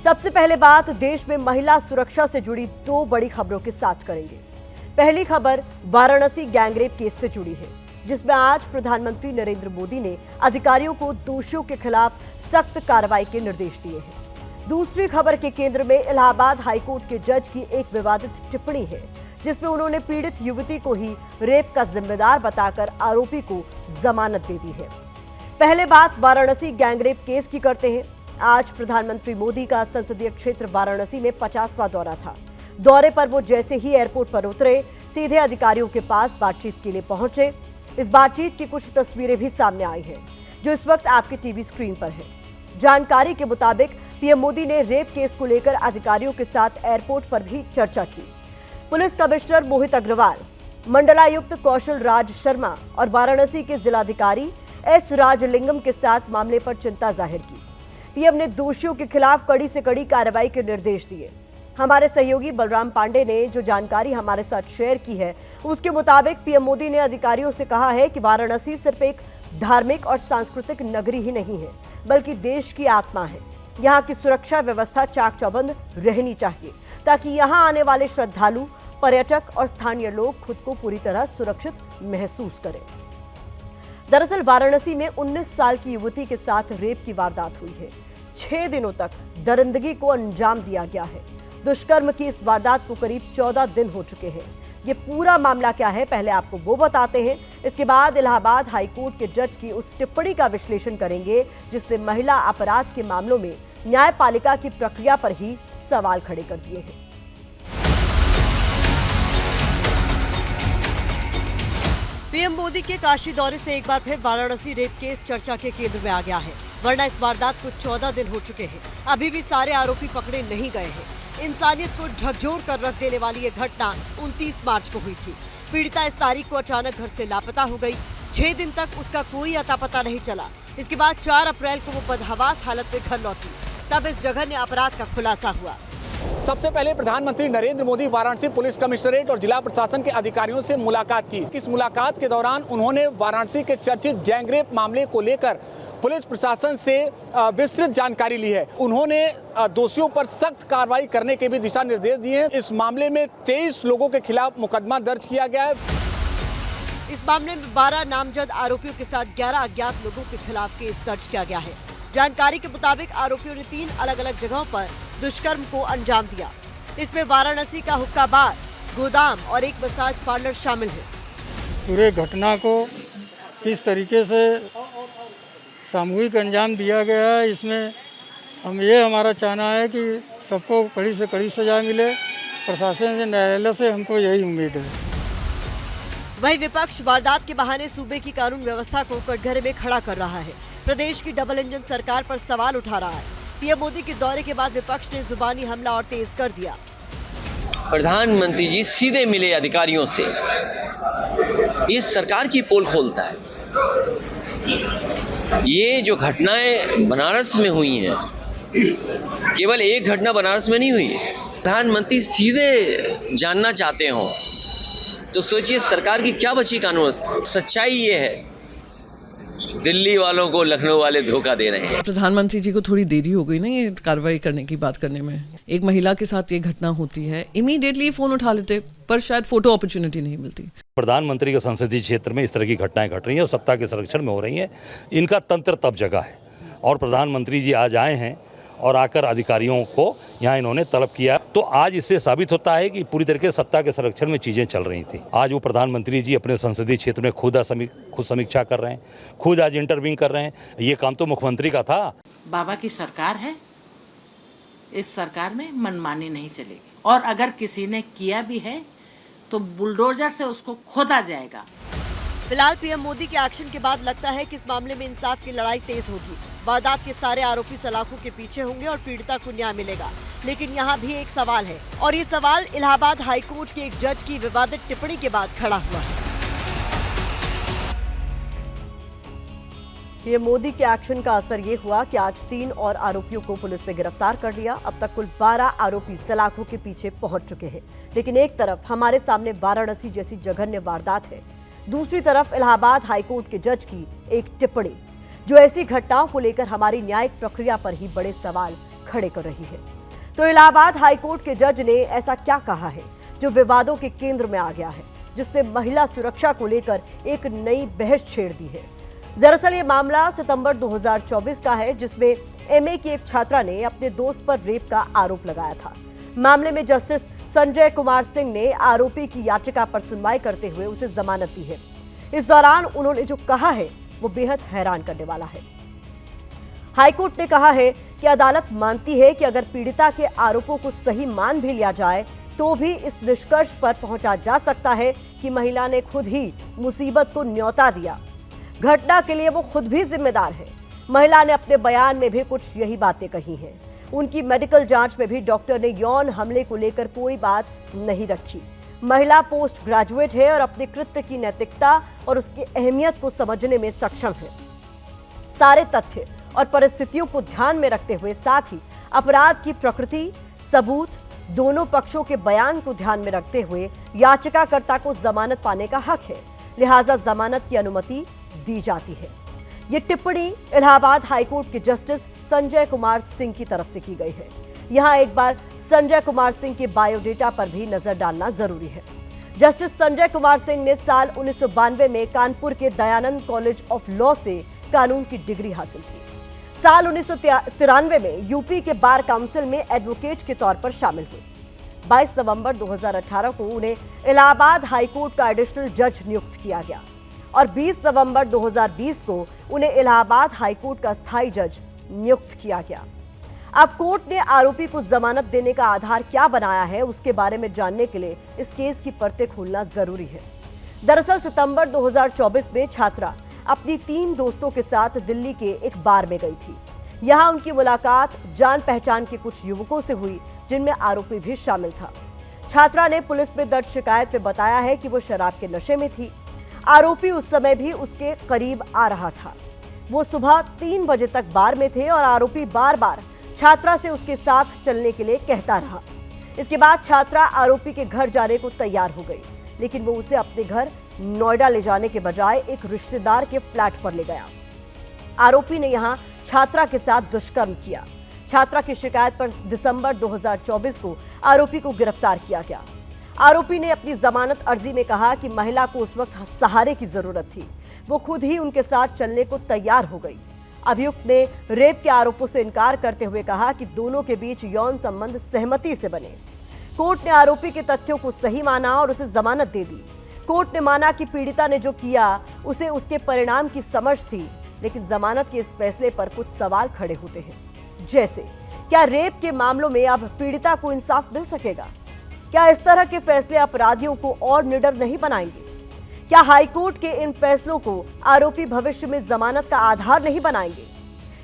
सबसे पहले बात देश में महिला सुरक्षा से जुड़ी दो बड़ी खबरों के साथ करेंगे। पहली खबर वाराणसी गैंगरेप केस से जुड़ी है, जिसमें आज प्रधानमंत्री नरेंद्र मोदी ने अधिकारियों को दोषियों के खिलाफ सख्त कार्रवाई के निर्देश दिए हैं। दूसरी खबर के केंद्र में इलाहाबाद हाईकोर्ट के जज की एक विवादित टिप्पणी है, जिसमें उन्होंने पीड़ित युवती को ही रेप का जिम्मेदार बताकर आरोपी को जमानत दे दी है। पहले बात वाराणसी गैंगरेप केस की करते हैं। आज प्रधानमंत्री मोदी का संसदीय क्षेत्र वाराणसी में 50वां दौरा था। दौरे पर वो जैसे ही एयरपोर्ट पर उतरे, सीधे अधिकारियों के पास बातचीत के लिए पहुंचे। इस बातचीत की कुछ तस्वीरें भी सामने आई हैं, जो इस वक्त आपकी टीवी स्क्रीन पर है। जानकारी के मुताबिक पीएम मोदी ने रेप केस को लेकर अधिकारियों के साथ एयरपोर्ट पर भी चर्चा की। पुलिस कमिश्नर मोहित अग्रवाल, मंडलायुक्त कौशल राज शर्मा और वाराणसी के जिलाधिकारी एस राजलिंगम के साथ मामले पर चिंता जाहिर की। पीएम ने दोषियों के खिलाफ कड़ी से कड़ी कार्रवाई के निर्देश दिए। हमारे सहयोगी बलराम पांडे ने जो जानकारी हमारे साथ शेयर की है, उसके मुताबिक पीएम मोदी ने अधिकारियों से कहा है कि वाराणसी सिर्फ एक धार्मिक और सांस्कृतिक नगरी ही नहीं है, बल्कि देश की आत्मा है। यहाँ की सुरक्षा व्यवस्था चाक चौबंद रहनी चाहिए, ताकि यहाँ आने वाले श्रद्धालु, पर्यटक और स्थानीय लोग खुद को पूरी तरह सुरक्षित महसूस करें। दरअसल वाराणसी में 19 साल की युवती के साथ रेप की वारदात हुई है। 6 दिनों तक दरिंदगी को अंजाम दिया गया है। दुष्कर्म की इस वारदात को करीब 14 दिन हो चुके हैं। ये पूरा मामला क्या है, पहले आपको वो बताते हैं। इसके बाद इलाहाबाद हाईकोर्ट के जज की उस टिप्पणी का विश्लेषण करेंगे, जिसने महिला अपराध के मामलों में न्यायपालिका की प्रक्रिया पर ही सवाल खड़े कर दिए हैं। पीएम मोदी के काशी दौरे से एक बार फिर वाराणसी रेप केस चर्चा के केंद्र में आ गया है, वरना इस वारदात को 14 दिन हो चुके हैं। अभी भी सारे आरोपी पकड़े नहीं गए हैं। इंसानियत को झकझोर कर रख देने वाली ये घटना 29 मार्च को हुई थी। पीड़िता इस तारीख को अचानक घर से लापता हो गई। 6 दिन तक उसका कोई अता पता नहीं चला। इसके बाद 4 अप्रैल को वो बदहवास हालत में घर लौटी। तब इस जघन्य अपराध का खुलासा हुआ। सबसे पहले प्रधानमंत्री नरेंद्र मोदी वाराणसी पुलिस कमिश्नरेट और जिला प्रशासन के अधिकारियों से मुलाकात की। इस मुलाकात के दौरान उन्होंने वाराणसी के चर्चित गैंगरेप मामले को लेकर पुलिस प्रशासन से विस्तृत जानकारी ली है। उन्होंने दोषियों पर सख्त कार्रवाई करने के भी दिशा निर्देश दिए हैं। इस मामले में 23 लोगों के खिलाफ मुकदमा दर्ज किया गया है। इस मामले में 12 नामजद आरोपियों के साथ 11 अज्ञात लोगों के खिलाफ केस दर्ज किया गया है। जानकारी के मुताबिक आरोपियों ने 3 अलग-अलग जगहों पर दुष्कर्म को अंजाम दिया। इसमें वाराणसी का हुक्का बार, गोदाम और एक मसाज पार्लर शामिल है। पूरे घटना को किस तरीके से सामूहिक अंजाम दिया गया है, इसमें हमारा चाहना है कि सबको कड़ी से कड़ी सजा मिले। प्रशासन से, न्यायालय से हमको यही उम्मीद है। वहीं विपक्ष वारदात के बहाने सूबे की कानून व्यवस्था को कटघरे में खड़ा कर रहा है। प्रदेश की डबल इंजन सरकार पर सवाल उठा रहा है। पीएम मोदी के दौरे के बाद विपक्ष ने जुबानी हमला और तेज कर दिया। प्रधानमंत्री जी सीधे मिले अधिकारियों से, ये सरकार की पोल खोलता है। ये जो घटनाएं बनारस में हुई हैं, केवल एक घटना बनारस में नहीं हुई। प्रधानमंत्री सीधे जानना चाहते हो तो सोचिए सरकार की क्या बची कानून व्यवस्था। सच्चाई ये है, दिल्ली वालों को लखनऊ वाले धोखा दे रहे हैं। प्रधानमंत्री जी को थोड़ी देरी हो गई ना ये कार्रवाई करने की बात करने में। एक महिला के साथ ये घटना होती है, इमीडिएटली फोन उठा लेते, पर शायद फोटो अपॉर्चुनिटी नहीं मिलती। प्रधानमंत्री के संसदीय क्षेत्र में इस तरह की घटनाएं घट रही हैं और सत्ता के संरक्षण में हो रही हैं। इनका तंत्र तब जगह है और प्रधानमंत्री जी आज आए हैं और आकर अधिकारियों को यहाँ इन्होंने तलब किया। तो आज इससे साबित होता है कि पूरी तरीके से सत्ता के संरक्षण में चीज़ें चल रही थी। आज वो प्रधानमंत्री जी अपने संसदीय क्षेत्र में खुद समीक्षा कर रहे हैं, खुद आज इंटरव्यू कर रहे हैं। ये काम तो मुख्यमंत्री का था। बाबा की सरकार है, इस सरकार में मनमानी नहीं चलेगी और अगर किसी ने किया भी है तो बुलडोजर से उसको खोदा जाएगा। फिलहाल पीएम मोदी के एक्शन के बाद लगता है कि इस मामले में इंसाफ की लड़ाई तेज होगी। वारदात के सारे आरोपी सलाखों के पीछे होंगे और पीड़िता को न्याय मिलेगा। लेकिन यहाँ भी एक सवाल है, और ये सवाल इलाहाबाद हाईकोर्ट के एक जज की विवादित टिप्पणी के बाद खड़ा हुआ है। पीएम मोदी के एक्शन का असर ये हुआ कि आज 3 और आरोपियों को पुलिस ने गिरफ्तार कर लिया। अब तक कुल 12 आरोपी सलाखों के पीछे पहुंच चुके हैं। लेकिन एक तरफ हमारे सामने वाराणसी जैसी जघन्य वारदात है, दूसरी तरफ इलाहाबाद हाईकोर्ट के जज की एक टिप्पणी, जो ऐसी घटनाओं को लेकर हमारी न्यायिक प्रक्रिया पर ही बड़े सवाल खड़े कर रही है। तो इलाहाबाद हाईकोर्ट के जज ने ऐसा क्या कहा है जो विवादों के केंद्र में आ गया है, जिसने महिला सुरक्षा को लेकर एक नई बहस छेड़ दी है। दरअसल ये मामला सितंबर 2024 का है, जिसमें एमए की एक छात्रा ने अपने दोस्त पर रेप का आरोप लगाया था। मामले में जस्टिस संजय कुमार सिंह ने आरोपी की याचिका पर सुनवाई करते हुए उसे जमानत दी है। इस दौरान उन्होंने जो कहा है वो बेहद हैरान करने वाला है। हाईकोर्ट ने कहा है कि अदालत मानती है कि अगर पीड़िता के आरोपों को सही मान भी लिया जाए तो भी इस निष्कर्ष पर पहुंचा जा सकता है कि महिला ने खुद ही मुसीबत को न्योता दिया। घटना के लिए वो खुद भी जिम्मेदार है। महिला ने अपने बयान में भी कुछ यही बातें कही हैं। उनकी मेडिकल जांच में भी डॉक्टर ने यौन हमले को लेकर कोई बात नहीं रखी। महिला पोस्ट ग्रेजुएट है और अपने कृत्य की नैतिकता और उसकी अहमियत को समझने में सक्षम है। सारे तथ्य और परिस्थितियों को ध्यान में रखते हुए, साथ ही अपराध की प्रकृति, सबूत, दोनों पक्षों के बयान को ध्यान में रखते हुए याचिकाकर्ता को जमानत पाने का हक है, लिहाजा जमानत की अनुमति दी जाती है। ये टिप्पणी इलाहाबाद हाईकोर्ट के जस्टिस संजय कुमार सिंह की तरफ से की गई है। यहाँ एक बार संजय कुमार सिंह के बायोडेटा पर भी नजर डालना जरूरी है। जस्टिस संजय कुमार सिंह ने साल 1992 में कानपुर के दयानंद कॉलेज ऑफ लॉ से कानून की डिग्री हासिल की। साल 1993 में यूपी के बार काउंसिल में एडवोकेट के तौर पर शामिल हुए। 22 नवंबर 2018 को उन्हें इलाहाबाद हाईकोर्ट का एडिशनल जज नियुक्त किया गया और 20 नवंबर 2020 को उन्हें इलाहाबाद हाईकोर्ट का स्थायी जज नियुक्त किया गया। अब कोर्ट ने आरोपी को जमानत देने का आधार क्या बनाया है, उसके बारे में जानने के लिए इस केस की परतें खोलना जरूरी है। दरअसल सितंबर 2024 में छात्रा अपनी 3 दोस्तों के साथ दिल्ली के एक बार में गई थी। यहां उनकी मुलाकात जान पहचान के कुछ युवकों से हुई, जिनमें आरोपी भी शामिल था। छात्रा ने पुलिस में दर्ज शिकायत में बताया है कि वो शराब के नशे में थी। आरोपी उस समय भी उसके करीब आ रहा था। वो सुबह 3 बजे तक बार में थे और आरोपी बार बार छात्रा से उसके साथ चलने के लिए कहता रहा। इसके बाद छात्रा आरोपी के घर जाने को तैयार हो गई, लेकिन वो उसे अपने घर नोएडा ले जाने के बजाय एक रिश्तेदार के फ्लैट पर ले गया। आरोपी ने यहां छात्रा के साथ दुष्कर्म किया। छात्रा की शिकायत पर दिसंबर 2024 को आरोपी को गिरफ्तार किया गया। आरोपी ने अपनी जमानत अर्जी में कहा कि महिला को उस वक्त सहारे की जरूरत थी। वो खुद ही उनके साथ चलने को तैयार हो गई। अभियुक्त ने रेप के आरोपों से इनकार करते हुए कहा कि दोनों के बीच यौन संबंध सहमति से बने। कोर्ट ने आरोपी के तथ्यों को सही माना और उसे जमानत दे दी। कोर्ट ने माना कि पीड़िता ने जो किया उसे उसके परिणाम की समझ थी, लेकिन जमानत के इस फैसले पर कुछ सवाल खड़े होते हैं। जैसे, क्या रेप के मामलों में अब पीड़िता को इंसाफ मिल सकेगा? क्या इस तरह के फैसले अपराधियों को और निडर नहीं बनाएंगे? क्या हाईकोर्ट के इन फैसलों को आरोपी भविष्य में जमानत का आधार नहीं बनाएंगे?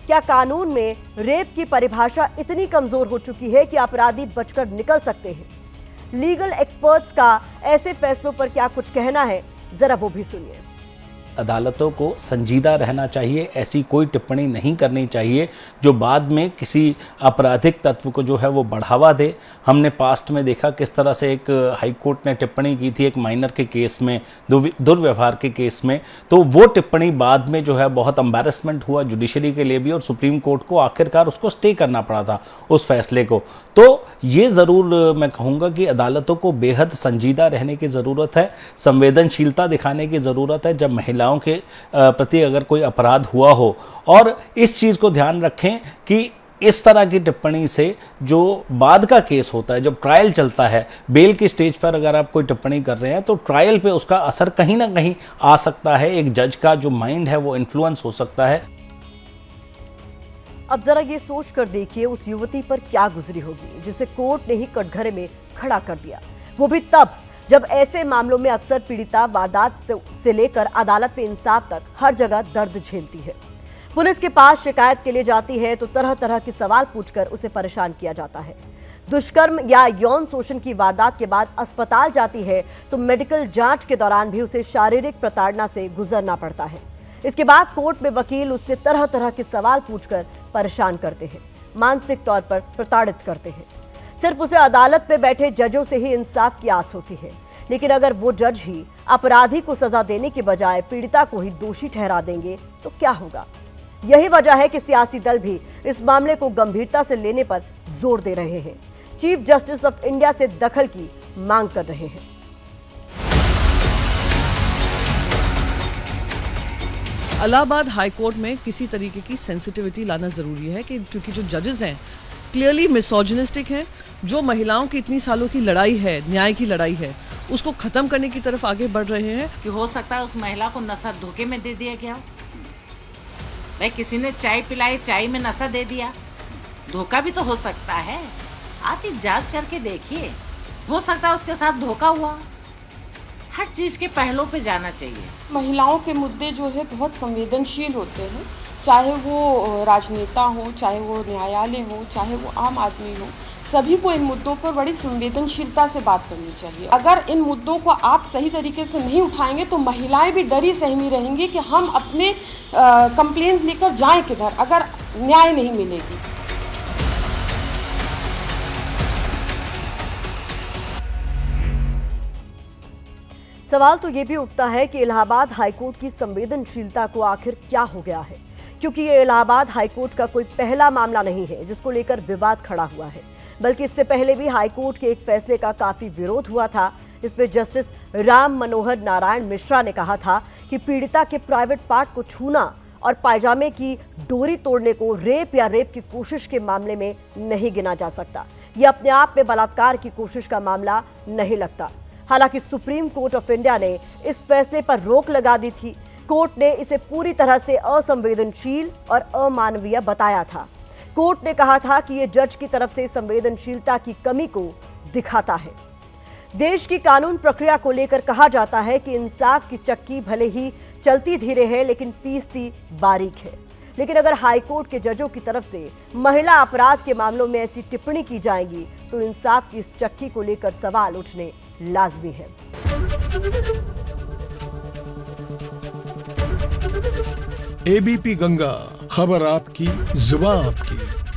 क्या कानून में रेप की परिभाषा इतनी कमजोर हो चुकी है कि अपराधी बचकर निकल सकते हैं? लीगल एक्सपर्ट्स का ऐसे फैसलों पर क्या कुछ कहना है, जरा वो भी सुनिए। अदालतों को संजीदा रहना चाहिए, ऐसी कोई टिप्पणी नहीं करनी चाहिए जो बाद में किसी आपराधिक तत्व को जो है वो बढ़ावा दे। हमने पास्ट में देखा किस तरह से एक हाई कोर्ट ने टिप्पणी की थी एक माइनर के केस में, दुर्व्यवहार के केस में, तो वो टिप्पणी बाद में जो है बहुत एम्बैरेसमेंट हुआ जुडिशरी के लिए भी और सुप्रीम कोर्ट को आखिरकार उसको स्टे करना पड़ा था उस फैसले को। तो ये ज़रूर मैं कहूँगा कि अदालतों को बेहद संजीदा रहने की ज़रूरत है, संवेदनशीलता दिखाने की ज़रूरत है जब महिलाओं के प्रति अगर कोई अपराध हुआ हो, और इस चीज़ को ध्यान रखें कि इस तरह की टिप्पणी से जो बाद का केस होता है, जब ट्रायल चलता है, बेल की स्टेज पर अगर आप कोई टिप्पणी कर रहे हैं तो ट्रायल पे उसका असर कहीं ना कहीं आ सकता है। एक जज का जो माइंड है वो इन्फ्लुएंस हो सकता है। अब जरा ये सोच कर देखिए उस युवती पर क्या गुजरी होगी जिसे कोर्ट ने ही कटघरे में खड़ा कर दिया, वो भी तब जब ऐसे मामलों में अक्सर पीड़िता वारदात से लेकर अदालत में इंसाफ तक हर जगह दर्द झेलती है। पुलिस के पास शिकायत के लिए जाती है तो तरह तरह के सवाल पूछकर उसे परेशान किया जाता है। दुष्कर्म या यौन शोषण की वारदात के बाद अस्पताल जाती है तो मेडिकल जांच के दौरान भी उसे शारीरिक प्रताड़ना से गुजरना पड़ता है। इसके बाद कोर्ट में वकील उससे तरह तरह के सवाल पूछकर परेशान करते हैं, मानसिक तौर पर प्रताड़ित करते हैं। सिर्फ उसे अदालत में बैठे जजों से ही इंसाफ की आस होती है, लेकिन अगर वो जज ही अपराधी को सजा देने के बजाय पीड़िता को ही दोषी ठहरा देंगे तो क्या होगा? यही वजह है कि सियासी दल भी इस मामले को गंभीरता से लेने पर जोर दे रहे हैं। चीफ जस्टिस ऑफ इंडिया से दखल की मांग कर रहे हैं। इलाहाबाद हाई कोर्ट में किसी तरीके की सेंसिटिविटी लाना जरूरी है कि क्योंकि जो जजेस हैं क्लियरली मिसोजिनिस्टिक हैं। जो महिलाओं की इतनी सालों की लड़ाई है, न्याय की लड़ाई है, उसको खत्म करने की तरफ आगे बढ़ रहे हैं। कि हो सकता है उस महिला को नशा धोखे में दे दिया गया हो। भाई किसी ने चाय पिलाई, चाय में नशा दे दिया, धोखा भी तो हो सकता है। आप एक जांच करके देखिए, हो सकता है उसके साथ धोखा हुआ। हर चीज के पहलुओं पे जाना चाहिए। महिलाओं के मुद्दे जो है बहुत संवेदनशील होते हैं, चाहे वो राजनेता हो, चाहे वो न्यायालय हो, चाहे वो आम आदमी हो, सभी को इन मुद्दों पर बड़ी संवेदनशीलता से बात करनी चाहिए। अगर इन मुद्दों को आप सही तरीके से नहीं उठाएंगे तो महिलाएं भी डरी सहमी रहेंगी कि हम अपने कंप्लेंट्स लेकर जाएं किधर, अगर न्याय नहीं मिलेगी। सवाल तो ये भी उठता है कि इलाहाबाद हाईकोर्ट की संवेदनशीलता को आखिर क्या हो गया है, क्योंकि ये इलाहाबाद हाईकोर्ट का कोई पहला मामला नहीं है जिसको लेकर विवाद खड़ा हुआ है, बल्कि इससे पहले भी हाईकोर्ट के एक फैसले का काफी विरोध हुआ था। इसमें जस्टिस राम मनोहर नारायण मिश्रा ने कहा था कि पीड़िता के प्राइवेट पार्ट को छूना और पायजामे की डोरी तोड़ने को रेप या रेप की कोशिश के मामले में नहीं गिना जा सकता। ये अपने आप में बलात्कार की कोशिश का मामला नहीं लगता। हालांकि सुप्रीम कोर्ट ऑफ इंडिया ने इस फैसले पर रोक लगा दी थी। कोर्ट ने इसे पूरी तरह से असंवेदनशील और अमानवीय बताया था। कोर्ट ने कहा था कि यह जज की तरफ से संवेदनशीलता की कमी को दिखाता है। देश की कानून प्रक्रिया को लेकर कहा जाता है कि इंसाफ की चक्की भले ही चलती धीरे है लेकिन पीसती बारीक है। लेकिन अगर हाईकोर्ट के जजों की तरफ से महिला अपराध के मामलों में ऐसी टिप्पणी की जाएगी तो इंसाफ की इस चक्की को लेकर सवाल उठने लाजमी है। एबीपी गंगा, खबर आपकी, जुबान आपकी।